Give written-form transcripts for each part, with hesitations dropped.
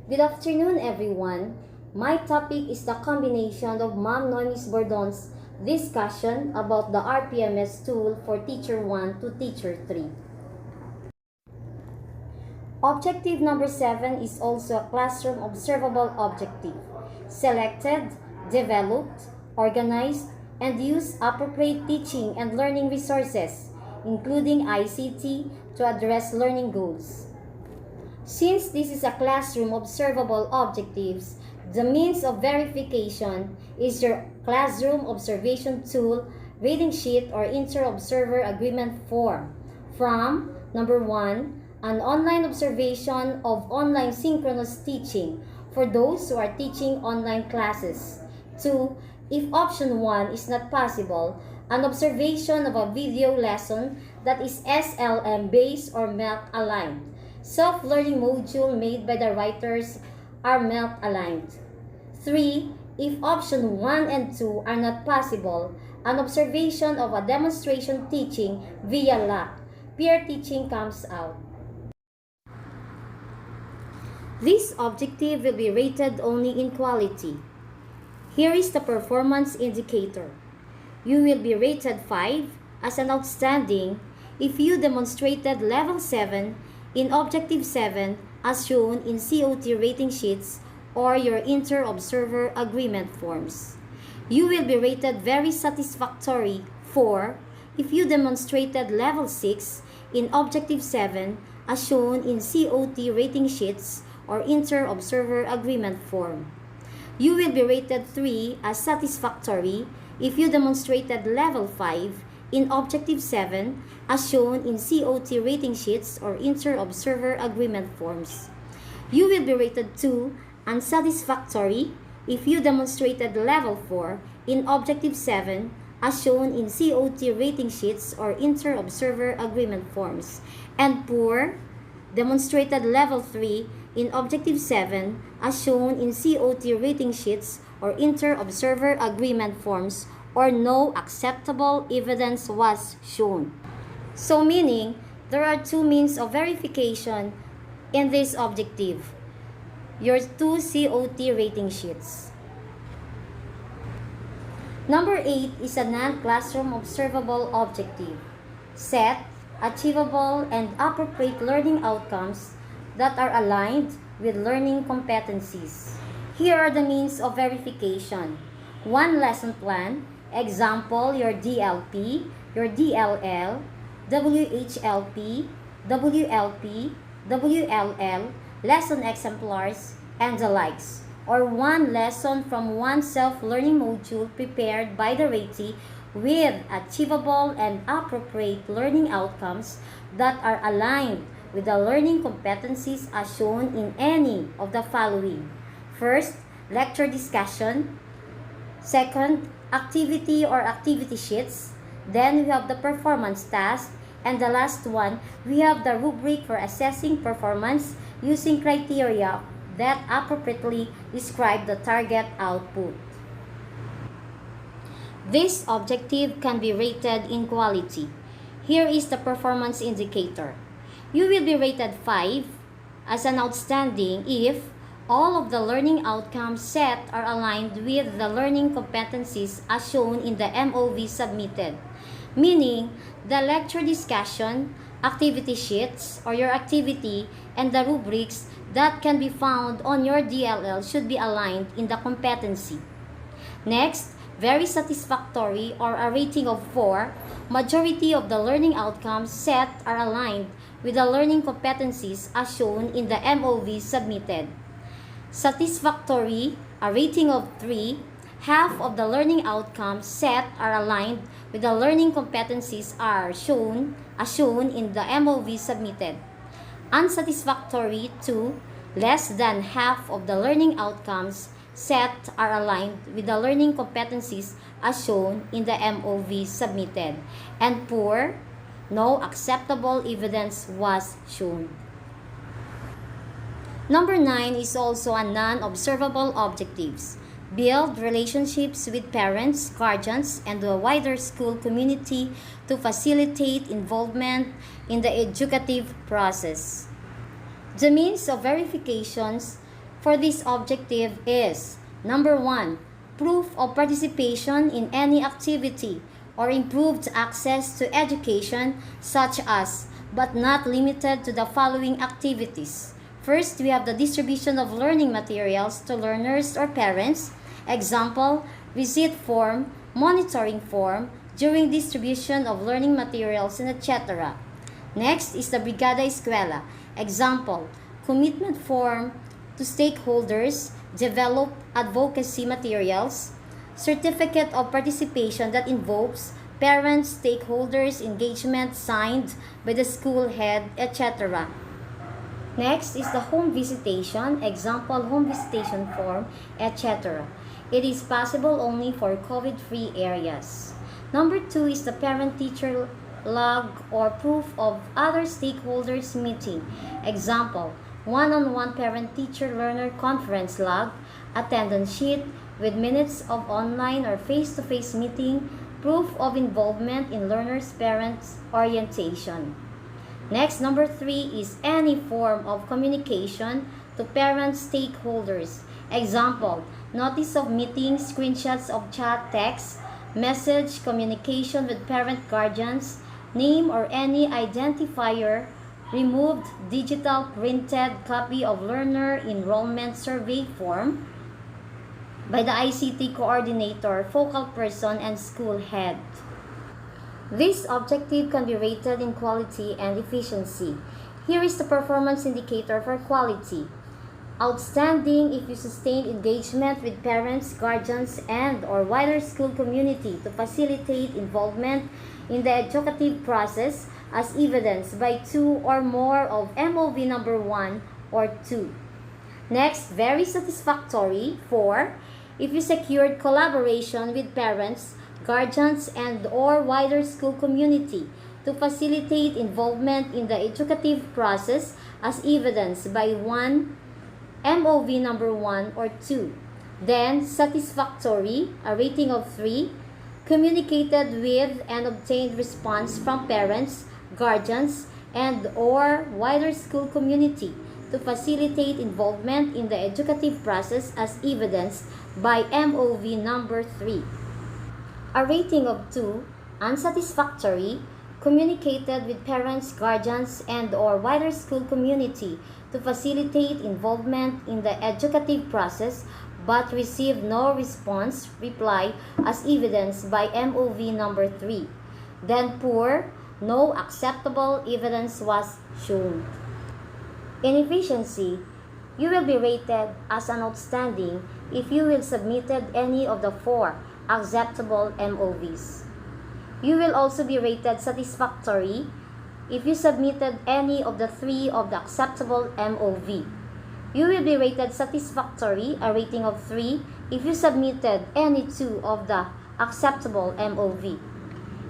Good afternoon, everyone. My topic is the combination of Ma'am Noemis Bordon's discussion about the RPMS tool for Teacher 1 to Teacher 3. Objective number 7 is also a classroom observable objective. Selected, developed, organized, and use appropriate teaching and learning resources, including ICT, to address learning goals. Since this is a classroom observable objectives, the means of verification is your classroom observation tool, rating sheet, or inter-observer agreement form. From number 1, an online observation of online synchronous teaching for those who are teaching online classes. 2, if option 1 is not possible, an observation of a video lesson that is SLM based or MELC aligned. Self-learning module made by the writers are MELC aligned. 3. If option 1 and 2 are not possible, an observation of a demonstration teaching via LAC, peer teaching comes out. This objective will be rated only in quality. Here is the performance indicator. You will be rated 5 as an outstanding if you demonstrated level 7 in Objective 7 as shown in COT rating sheets or your inter-observer agreement forms. You will be rated very satisfactory 4 if you demonstrated level 6 in Objective 7 as shown in COT rating sheets or inter-observer agreement form. You will be rated 3 as satisfactory if you demonstrated level 5 in Objective 7 as shown in COT rating sheets or inter-observer agreement forms. You will be rated 2 unsatisfactory if you demonstrated level 4 in Objective 7 as shown in COT rating sheets or inter-observer agreement forms, and poor demonstrated level 3 in Objective 7 as shown in COT rating sheets or inter-observer agreement forms, or no acceptable evidence was shown. So meaning, there are two means of verification in this objective. Your two COT rating sheets. Number 8 is a non-classroom observable objective. Set achievable and appropriate learning outcomes that are aligned with learning competencies. Here are the means of verification. One lesson plan, example, your DLP, your DLL, WHLP, WLP, WLL, lesson exemplars, and the likes. Or one lesson from one self-learning module prepared by the ratee with achievable and appropriate learning outcomes that are aligned with the learning competencies as shown in any of the following. First, lecture discussion. Second, activity or activity sheets. Then we have the performance task. And the last one, we have the rubric for assessing performance using criteria that appropriately describe the target output. This objective can be rated in quality. Here is the performance indicator. You will be rated 5 as an outstanding if all of the learning outcomes set are aligned with the learning competencies as shown in the MOV submitted, meaning the lecture discussion, activity sheets, or your activity, and the rubrics that can be found on your DLL should be aligned in the competency. Next, very satisfactory or a rating of 4, majority of the learning outcomes set are aligned with the learning competencies as shown in the MOV submitted. Satisfactory, a rating of 3, half of the learning outcomes set are aligned with the learning competencies as shown in the MOV submitted. Unsatisfactory, 2, less than half of the learning outcomes set are aligned with the learning competencies as shown in the MOV submitted. And poor, no acceptable evidence was shown. Number 9 is also a non-observable objectives. Build relationships with parents, guardians, and the wider school community to facilitate involvement in the educative process. The means of verifications for this objective is number 1, proof of participation in any activity or improved access to education such as, but not limited to, the following activities. First, we have the distribution of learning materials to learners or parents. Example, receipt form, monitoring form, during distribution of learning materials, and etc. Next is the Brigada Eskwela. Example, commitment form to stakeholders, develop advocacy materials, certificate of participation that involves parents, stakeholders, engagement signed by the school head, etc. Next is the home visitation, example, home visitation form, etc. It is possible only for COVID-free areas. Number 2 is the parent-teacher log or proof of other stakeholders meeting. Example, one-on-one parent-teacher learner conference log, attendance sheet with minutes of online or face-to-face meeting, proof of involvement in learners' parents' orientation. Next, number 3 is any form of communication to parent stakeholders. Example, notice of meeting, screenshots of chat text, message, communication with parent guardians, name or any identifier, removed digital printed copy of learner enrollment survey form by the ICT coordinator, focal person, and school head. This objective can be rated in quality and efficiency. Here is the performance indicator for quality. Outstanding if you sustained engagement with parents, guardians, and or wider school community to facilitate involvement in the educative process as evidenced by 2 or more of MOV number 1 or 2. Next, very satisfactory. 4, if you secured collaboration with parents, guardians, and or wider school community to facilitate involvement in the educative process as evidenced by 1 MOV number 1 or 2. Then, satisfactory, a rating of 3, communicated with and obtained response from parents, guardians, and or wider school community to facilitate involvement in the educative process as evidenced by MOV number 3. A rating of 2, unsatisfactory, communicated with parents, guardians, and or wider school community to facilitate involvement in the educative process but received no response reply as evidenced by MOV number 3. Then poor, no acceptable evidence was shown. In efficiency, you will be rated as an outstanding if you will submitted any of the 4 acceptable MOVs. You will also be rated satisfactory if you submitted any of the 3 of the acceptable MOV. You will be rated satisfactory, a rating of 3, if you submitted any 2 of the acceptable MOV.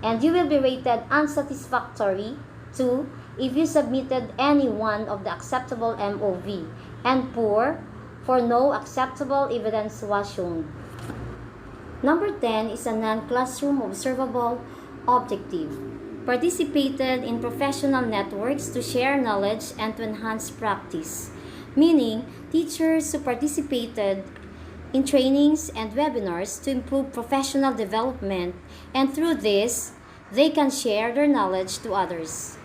And you will be rated unsatisfactory, 2, if you submitted any 1 of the acceptable MOV. And poor, for no acceptable evidence was shown. Number 10 is a non-classroom observable objective. Participated in professional networks to share knowledge and to enhance practice. Meaning, teachers who participated in trainings and webinars to improve professional development, and through this, they can share their knowledge to others.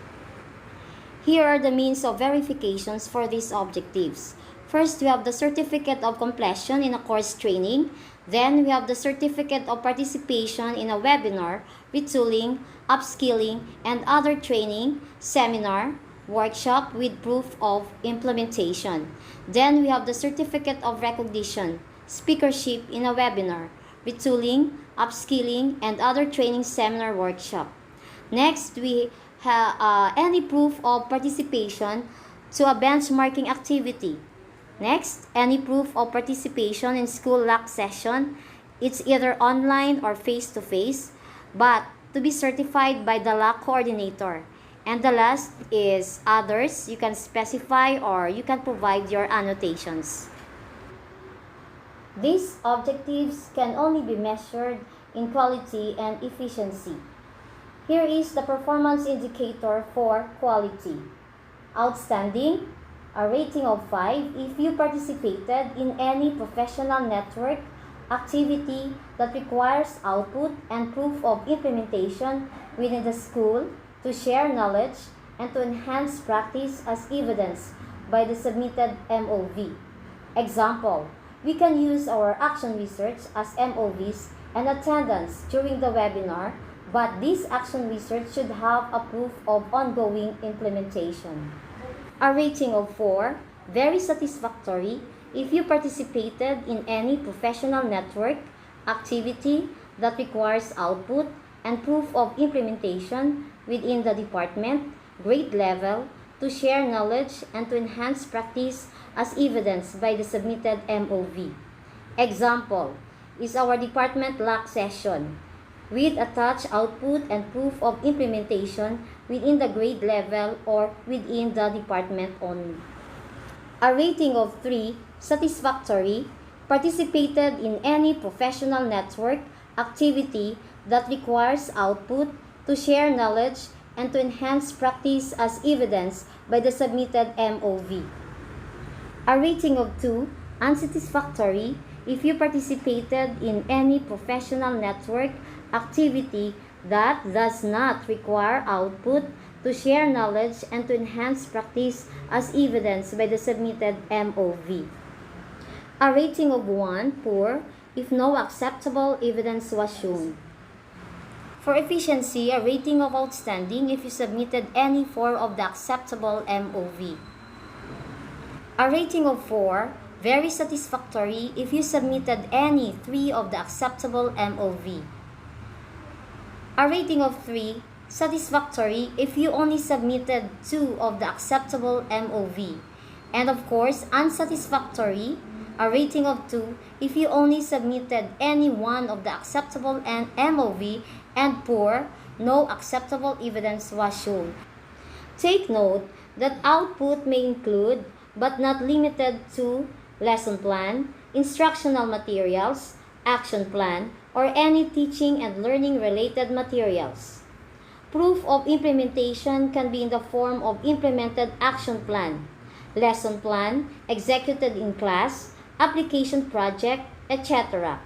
Here are the means of verifications for these objectives. First, we have the certificate of completion in a course training. Then, we have the certificate of participation in a webinar, retooling, upskilling, and other training, seminar, workshop with proof of implementation. Then, we have the certificate of recognition, speakership in a webinar, retooling, upskilling, and other training, seminar, workshop. Next, we have any proof of participation to a benchmarking activity. Next, any proof of participation in school LAC session. It's either online or face-to-face, but to be certified by the LAC coordinator. And the last is others. You can specify or you can provide your annotations. These objectives can only be measured in quality and efficiency. Here is the performance indicator for quality. Outstanding, A rating of 5 if you participated in any professional network activity that requires output and proof of implementation within the school to share knowledge and to enhance practice as evidenced by the submitted MOV. Example, we can use our action research as MOVs and attendance during the webinar, but this action research should have a proof of ongoing implementation. A rating of 4, very satisfactory if you participated in any professional network activity that requires output and proof of implementation within the department, grade level, to share knowledge and to enhance practice as evidenced by the submitted MOV. Example is our department LAC session with attached output and proof of implementation within the grade level or within the department only. A rating of 3, satisfactory, participated in any professional network activity that requires output to share knowledge and to enhance practice as evidenced by the submitted MOV. A rating of 2, unsatisfactory, if you participated in any professional network activity that does not require output to share knowledge and to enhance practice as evidenced by the submitted MOV. A rating of 1, poor, if no acceptable evidence was shown. For efficiency, a rating of outstanding if you submitted any 4 of the acceptable MOV. A rating of 4, very satisfactory if you submitted any 3 of the acceptable MOV. A rating of 3, satisfactory if you only submitted 2 of the acceptable MOV. And of course, unsatisfactory, a rating of 2 if you only submitted any 1 of the acceptable MOV, and poor, no acceptable evidence was shown. Take note that output may include but not limited to lesson plan, instructional materials, action plan, or any teaching and learning related materials. Proof of implementation can be in the form of implemented action plan, lesson plan, executed in class, application project, etc.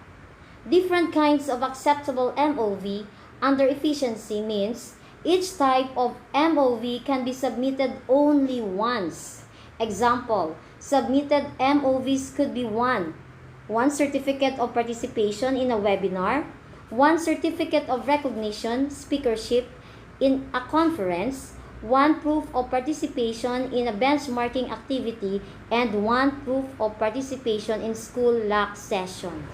Different kinds of acceptable MOV under efficiency means each type of MOV can be submitted only once. Example, submitted MOVs could be 1 certificate of participation in a webinar, 1 certificate of recognition, speakership in a conference, 1 proof of participation in a benchmarking activity, and 1 proof of participation in school LAC session.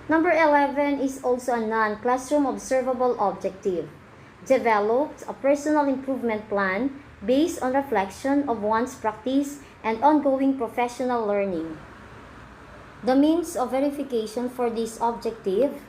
Number 11 is also a non-classroom observable objective. Developed a personal improvement plan based on reflection of one's practice and ongoing professional learning. The means of verification for this objective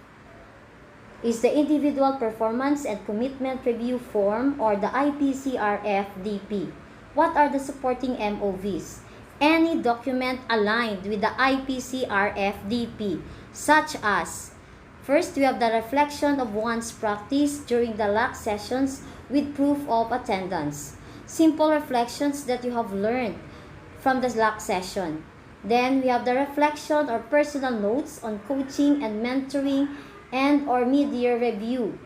is the Individual Performance and Commitment Review Form, or the IPCRF-DP. What are the supporting MOVs? Any document aligned with the IPCRF-DP, such as, first, we have the reflection of one's practice during the LAC sessions with proof of attendance. Simple reflections that you have learned from the LAC session. Then we have the reflection or personal notes on coaching and mentoring and or mid-year review.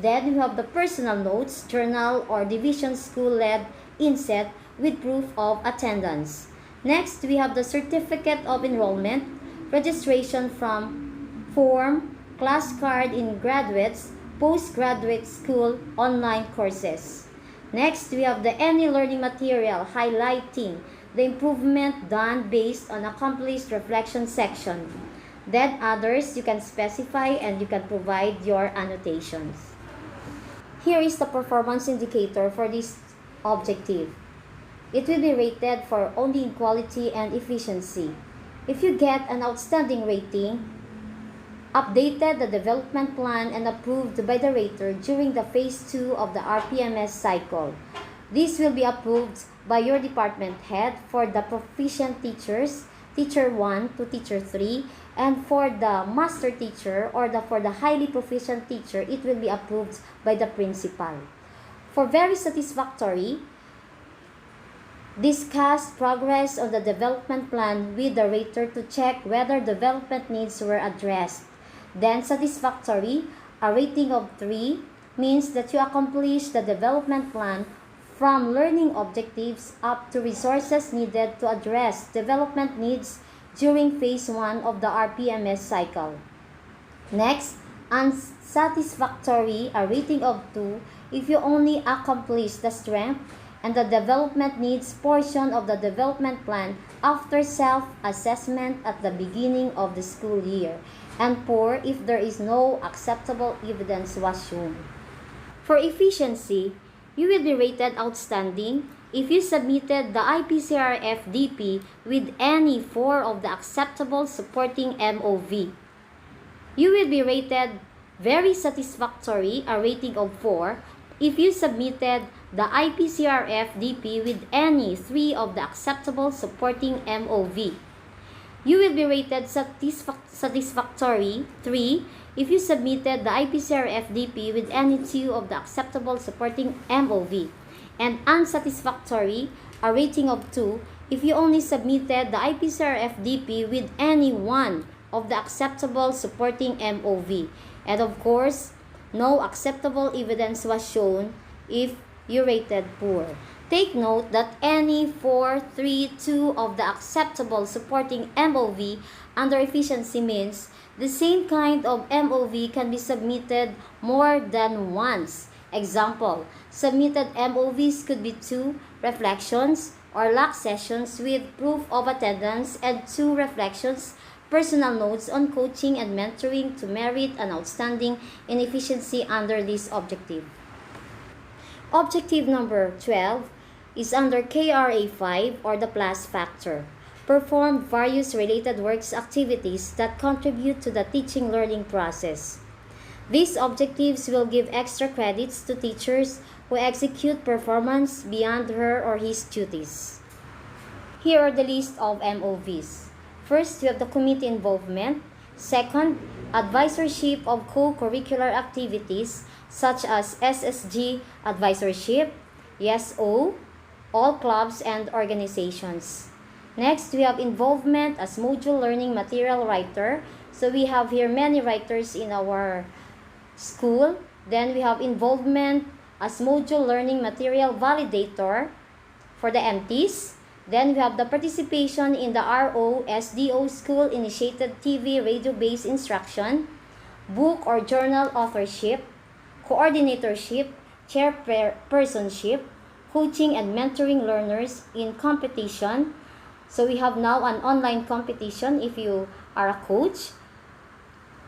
Then we have the personal notes, journal or division school-led inset with proof of attendance. Next, we have the certificate of enrollment, registration form, class card in graduates, postgraduate school online courses. Next, we have the any learning material highlighting the improvement done based on accomplished reflection section. Then others you can specify and you can provide your annotations. Here is the performance indicator for this objective. It will be rated for only in quality and efficiency. If you get an outstanding rating, updated the development plan and approved by the rater during the phase 2 of the RPMS cycle. This will be approved by your department head for the proficient teachers, teacher 1 to teacher 3, and for the master teacher or for the highly proficient teacher, it will be approved by the principal. For very satisfactory, Discuss progress of the development plan with the rater to check whether development needs were addressed. Then satisfactory, a rating of 3 means that you accomplished the development plan from learning objectives up to resources needed to address development needs during phase 1 of the RPMS cycle. Next, unsatisfactory, a rating of 2 if you only accomplish the strength and the development needs portion of the development plan after self-assessment at the beginning of the school year, and poor if there is no acceptable evidence was shown. For efficiency, you will be rated outstanding if you submitted the IPCRF-DP with any 4 of the acceptable supporting MOV. You will be rated very satisfactory, a rating of 4, if you submitted the IPCRF-DP with any 3 of the acceptable supporting MOV. You will be rated satisfactory, 3, if you submitted the IPCRF-DP with any 2 of the acceptable supporting MOV. And unsatisfactory, a rating of 2, if you only submitted the IPCRF-DP with any 1 of the acceptable supporting MOV. And of course, no acceptable evidence was shown if you rated poor. Take note that any 4, 3, 2 of the acceptable supporting MOV under efficiency means the same kind of MOV can be submitted more than once. Example, submitted MOVs could be 2 reflections or LAC sessions with proof of attendance and 2 reflections, personal notes on coaching and mentoring to merit an outstanding in efficiency under this objective. Objective number 12 is under KRA 5 or the plus factor. Perform various related works activities that contribute to the teaching learning process. These objectives will give extra credits to teachers who execute performance beyond her or his duties. Here are the list of MOVs. First, we have the committee involvement. Second, advisorship of co-curricular activities such as SSG advisorship, YesO, all clubs and organizations. Next, we have involvement as module learning material writer. So we have here many writers in our school. Then we have involvement as module learning material validator for the MTs. Then we have the participation in the RO-SDO school initiated TV radio-based instruction, book or journal authorship, coordinatorship, chairpersonship, coaching and mentoring learners in competition. So we have now an online competition if you are a coach.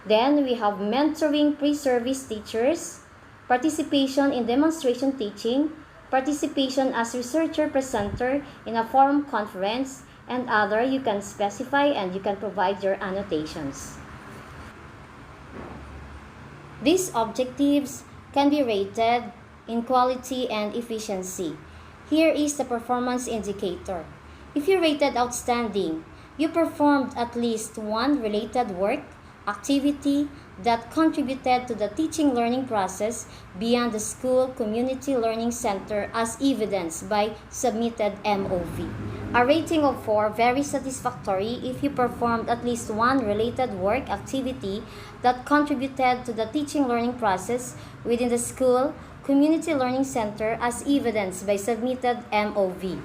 Then we have mentoring pre-service teachers, participation in demonstration teaching, participation as researcher presenter in a forum conference, and other. You can specify and you can provide your annotations. These objectives can be rated in quality and efficiency. Here is the performance indicator. If you rated outstanding, you performed at least 1 related work, activity that contributed to the teaching learning process beyond the school community learning center as evidenced by submitted MOV. A rating of 4, very satisfactory if you performed at least 1 related work activity that contributed to the teaching learning process within the school community learning center as evidenced by submitted MOV.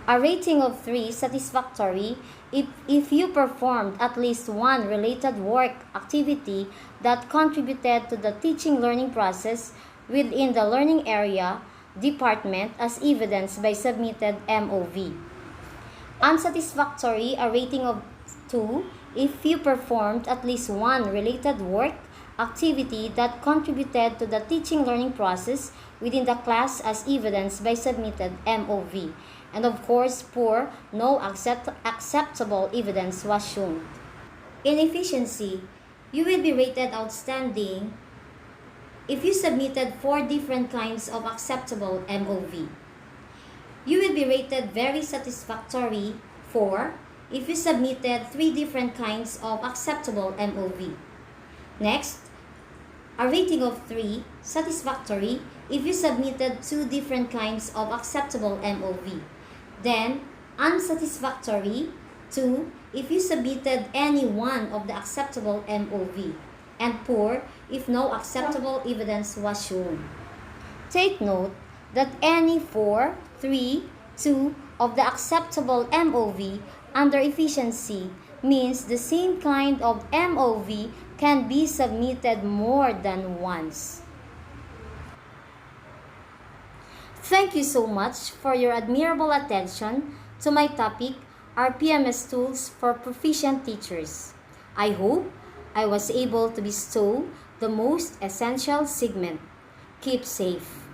A rating of 3, satisfactory if you performed at least 1 related work activity that contributed to the teaching learning process within the learning area department as evidenced by submitted MOV. Unsatisfactory, a rating of 2 if you performed at least 1 related work activity that contributed to the teaching learning process within the class as evidenced by submitted MOV. And of course, poor, no acceptable evidence was shown. In efficiency, you will be rated outstanding if you submitted 4 different kinds of acceptable MOV. You will be rated very satisfactory 4 if you submitted 3 different kinds of acceptable MOV. Next, a rating of 3, satisfactory if you submitted 2 different kinds of acceptable MOV. Then, unsatisfactory. 2. If you submitted any one of the acceptable MOV. And poor if no acceptable evidence was shown. Take note that any 4, 3, 2 of the acceptable MOV under efficiency means the same kind of MOV can be submitted more than once. Thank you so much for your admirable attention to my topic, RPMS Tools for Proficient Teachers. I hope I was able to bestow the most essential segment. Keep safe.